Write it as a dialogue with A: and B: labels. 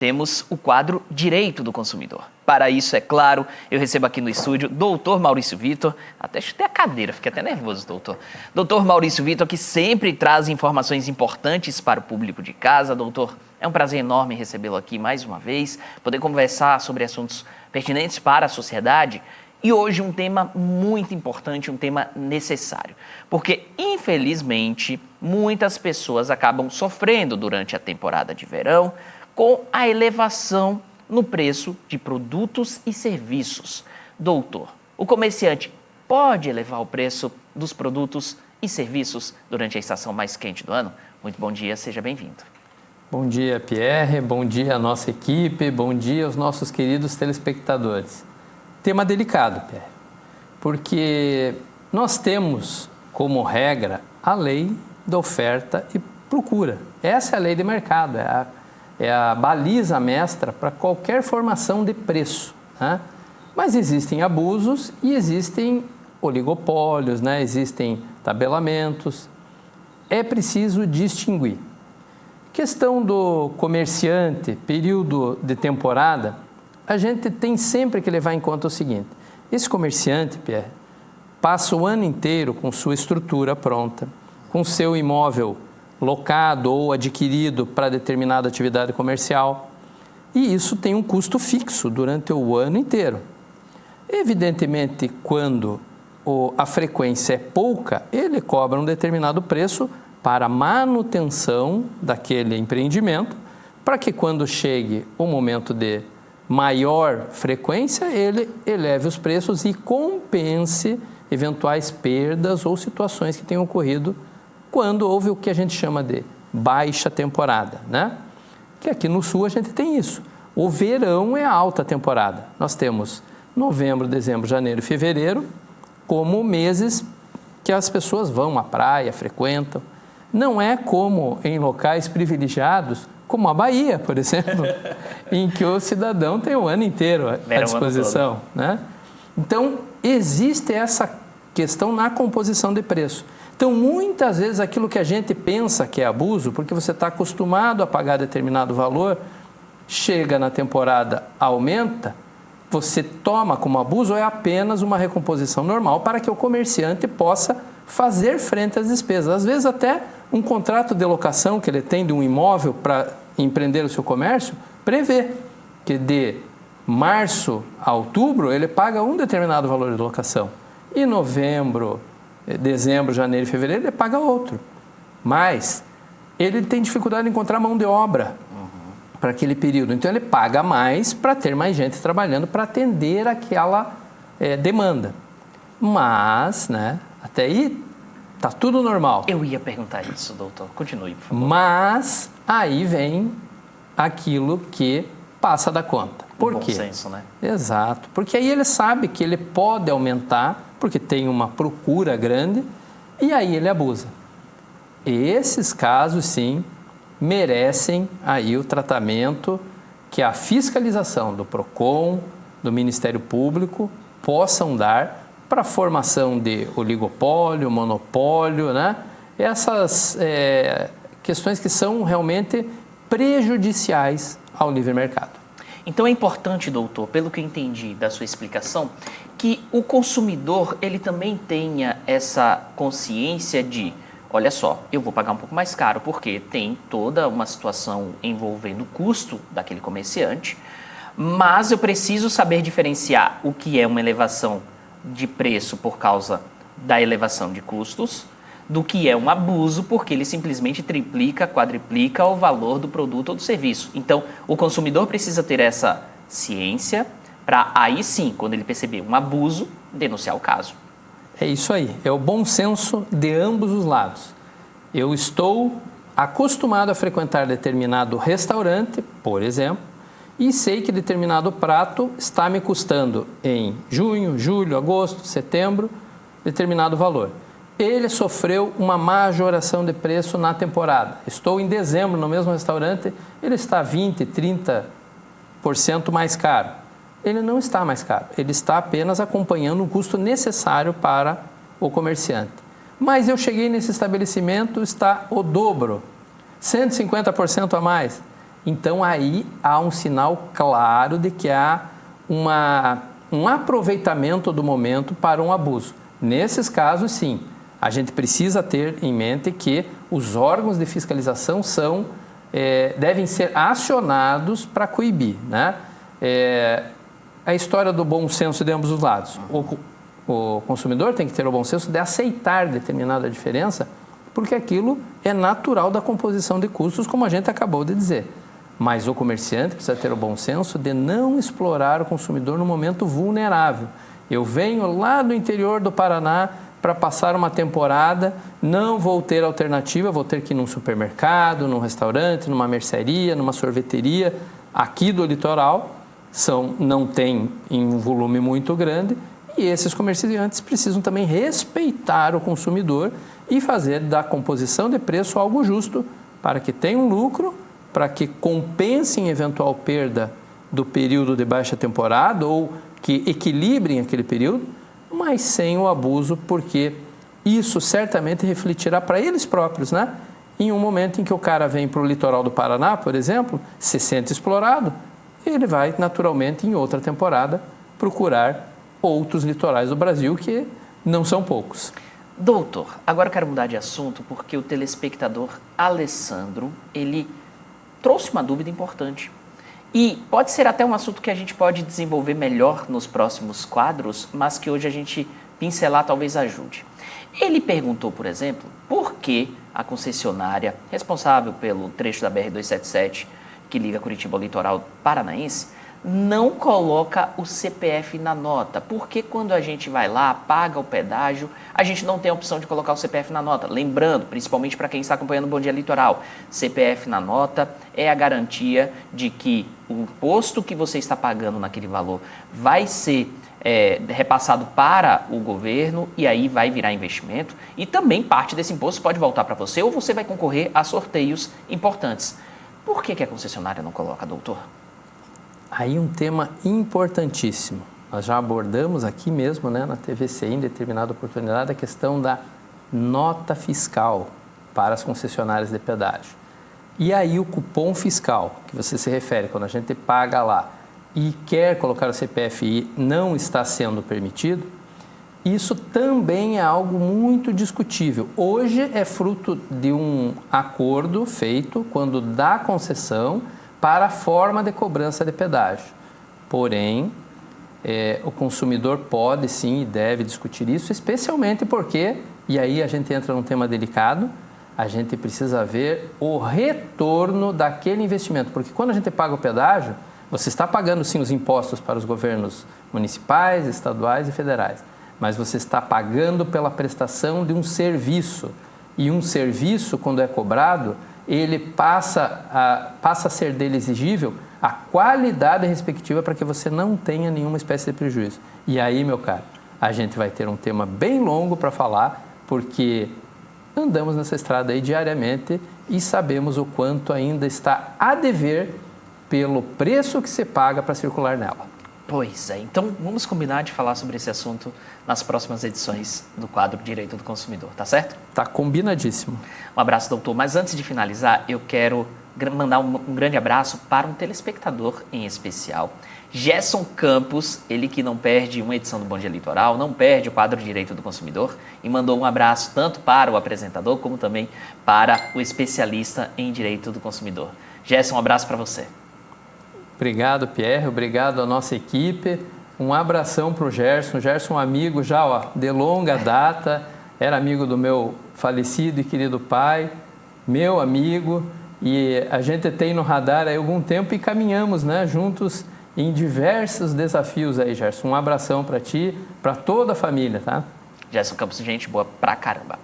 A: temos o quadro Direito do Consumidor. Para isso, é claro, eu recebo aqui no estúdio Dr. Maurício Vitor. Até chutei a cadeira, fiquei até nervoso, doutor. Dr. Maurício Vitor, que sempre traz informações importantes para o público de casa. Doutor, é um prazer enorme recebê-lo aqui mais uma vez, poder conversar sobre assuntos pertinentes para a sociedade. E hoje um tema muito importante, um tema necessário. Porque, infelizmente, muitas pessoas acabam sofrendo durante a temporada de verão com a elevação no preço de produtos e serviços. Doutor, o comerciante pode elevar o preço dos produtos e serviços durante a estação mais quente do ano? Muito bom dia, seja bem-vindo.
B: Bom dia, Pierre, bom dia à nossa equipe, bom dia aos nossos queridos telespectadores. Tema delicado, Pierre, porque nós temos como regra a lei da oferta e procura. Essa é a lei de mercado, é a baliza mestra para qualquer formação de preço, né? Mas existem abusos e existem oligopólios, né? Existem tabelamentos. É preciso distinguir. Questão do comerciante, período de temporada, a gente tem sempre que levar em conta o seguinte: esse comerciante, Pierre, passa o ano inteiro com sua estrutura pronta, com seu imóvel locado ou adquirido para determinada atividade comercial, e isso tem um custo fixo durante o ano inteiro. Evidentemente, quando a frequência é pouca, ele cobra um determinado preço para a manutenção daquele empreendimento, para que quando chegue o momento de maior frequência, ele eleve os preços e compense eventuais perdas ou situações que tenham ocorrido quando houve o que a gente chama de baixa temporada, né? Que aqui no Sul a gente tem isso. O verão é a alta temporada. Nós temos novembro, dezembro, janeiro e fevereiro como meses que as pessoas vão à praia, frequentam. Não é como em locais privilegiados, como a Bahia, por exemplo, em que o cidadão tem o ano inteiro à disposição, né? Então, existe essa questão na composição de preço. Então, muitas vezes, aquilo que a gente pensa que é abuso, porque você está acostumado a pagar determinado valor, chega na temporada, aumenta, você toma como abuso, ou é apenas uma recomposição normal para que o comerciante possa fazer frente às despesas. Às vezes, até um contrato de locação que ele tem de um imóvel para empreender o seu comércio, prevê que de março a outubro ele paga um determinado valor de locação. E novembro, dezembro, janeiro e fevereiro ele paga outro. Mas ele tem dificuldade em encontrar mão de obra para aquele período. Então ele paga mais para ter mais gente trabalhando para atender aquela demanda. Mas, né, até aí está tudo normal.
A: Eu ia perguntar isso, doutor. Continue, por favor.
B: Mas aí vem aquilo que passa da conta. Por quê?
A: Bom senso, né?
B: Exato. Porque aí ele sabe que ele pode aumentar, porque tem uma procura grande, e aí ele abusa. Esses casos, sim, merecem aí o tratamento que a fiscalização do PROCON, do Ministério Público, possam dar para a formação de oligopólio, monopólio, né? Essas questões que são realmente prejudiciais ao livre mercado.
A: Então é importante, doutor, pelo que eu entendi da sua explicação, que o consumidor ele também tenha essa consciência de, olha só, eu vou pagar um pouco mais caro porque tem toda uma situação envolvendo o custo daquele comerciante, mas eu preciso saber diferenciar o que é uma elevação de preço por causa da elevação de custos do que é um abuso porque ele simplesmente triplica, quadriplica o valor do produto ou do serviço. Então, o consumidor precisa ter essa ciência para aí sim, quando ele perceber um abuso, denunciar o caso.
B: É isso aí, é o bom senso de ambos os lados. Eu estou acostumado a frequentar determinado restaurante, por exemplo, e sei que determinado prato está me custando em junho, julho, agosto, setembro, determinado valor. Ele sofreu uma majoração de preço na temporada. Estou em dezembro no mesmo restaurante, ele está 20%, 30% mais caro. Ele não está mais caro, ele está apenas acompanhando o custo necessário para o comerciante. Mas eu cheguei nesse estabelecimento, está o dobro, 150% a mais. Então, aí há um sinal claro de que há um aproveitamento do momento para um abuso. Nesses casos, sim, a gente precisa ter em mente que os órgãos de fiscalização devem ser acionados para coibir, né? A história do bom senso de ambos os lados. O consumidor tem que ter o bom senso de aceitar determinada diferença, porque aquilo é natural da composição de custos, como a gente acabou de dizer. Mas o comerciante precisa ter o bom senso de não explorar o consumidor no momento vulnerável. Eu venho lá do interior do Paraná para passar uma temporada, não vou ter alternativa, vou ter que ir num supermercado, num restaurante, numa mercearia, numa sorveteria aqui do litoral, não tem em um volume muito grande, e esses comerciantes precisam também respeitar o consumidor e fazer da composição de preço algo justo para que tenha um lucro, para que compensem eventual perda do período de baixa temporada ou que equilibrem aquele período, mas sem o abuso, porque isso certamente refletirá para eles próprios, né? Em um momento em que o cara vem para o litoral do Paraná, por exemplo, se sente explorado, ele vai naturalmente em outra temporada procurar outros litorais do Brasil, que não são poucos.
A: Doutor, agora eu quero mudar de assunto porque o telespectador Alessandro, ele trouxe uma dúvida importante. E pode ser até um assunto que a gente pode desenvolver melhor nos próximos quadros, mas que hoje a gente pincelar talvez ajude. Ele perguntou, por exemplo, por que a concessionária responsável pelo trecho da BR-277, que liga Curitiba ao litoral paranaense, não coloca o CPF na nota. Porque quando a gente vai lá, paga o pedágio, a gente não tem a opção de colocar o CPF na nota. Lembrando, principalmente para quem está acompanhando o Bom Dia Litoral, CPF na nota é a garantia de que o imposto que você está pagando naquele valor vai ser repassado para o governo e aí vai virar investimento. E também parte desse imposto pode voltar para você ou você vai concorrer a sorteios importantes. Por que a concessionária não coloca, doutor?
B: Aí um tema importantíssimo. Nós já abordamos aqui mesmo, né, na TVCI, em determinada oportunidade, a questão da nota fiscal para as concessionárias de pedágio. E aí o cupom fiscal, que você se refere, quando a gente paga lá e quer colocar o CPF e não está sendo permitido, isso também é algo muito discutível. Hoje é fruto de um acordo feito quando dá concessão para a forma de cobrança de pedágio. Porém, o consumidor pode sim e deve discutir isso, especialmente porque, e aí a gente entra num tema delicado, a gente precisa ver o retorno daquele investimento. Porque quando a gente paga o pedágio, você está pagando sim os impostos para os governos municipais, estaduais e federais, mas você está pagando pela prestação de um serviço. E um serviço, quando é cobrado, ele passa a ser dele exigível a qualidade respectiva para que você não tenha nenhuma espécie de prejuízo. E aí, meu caro, a gente vai ter um tema bem longo para falar, porque andamos nessa estrada aí diariamente e sabemos o quanto ainda está a dever pelo preço que se paga para circular nela.
A: Pois é, então vamos combinar de falar sobre esse assunto nas próximas edições do quadro Direito do Consumidor, tá certo?
B: Tá combinadíssimo.
A: Um abraço, doutor. Mas antes de finalizar, eu quero mandar um grande abraço para um telespectador em especial. Gerson Campos, ele que não perde uma edição do Bom Dia Litoral, não perde o quadro Direito do Consumidor e mandou um abraço tanto para o apresentador como também para o especialista em Direito do Consumidor. Gerson, um abraço para você.
B: Obrigado, Pierre. Obrigado à nossa equipe. Um abração para o Gerson. Gerson, amigo já de longa data, era amigo do meu falecido e querido pai, meu amigo, e a gente tem no radar há algum tempo e caminhamos, né, juntos em diversos desafios aí, Gerson. Um abração para ti, para toda a família, tá?
A: Gerson Campos, gente boa pra caramba.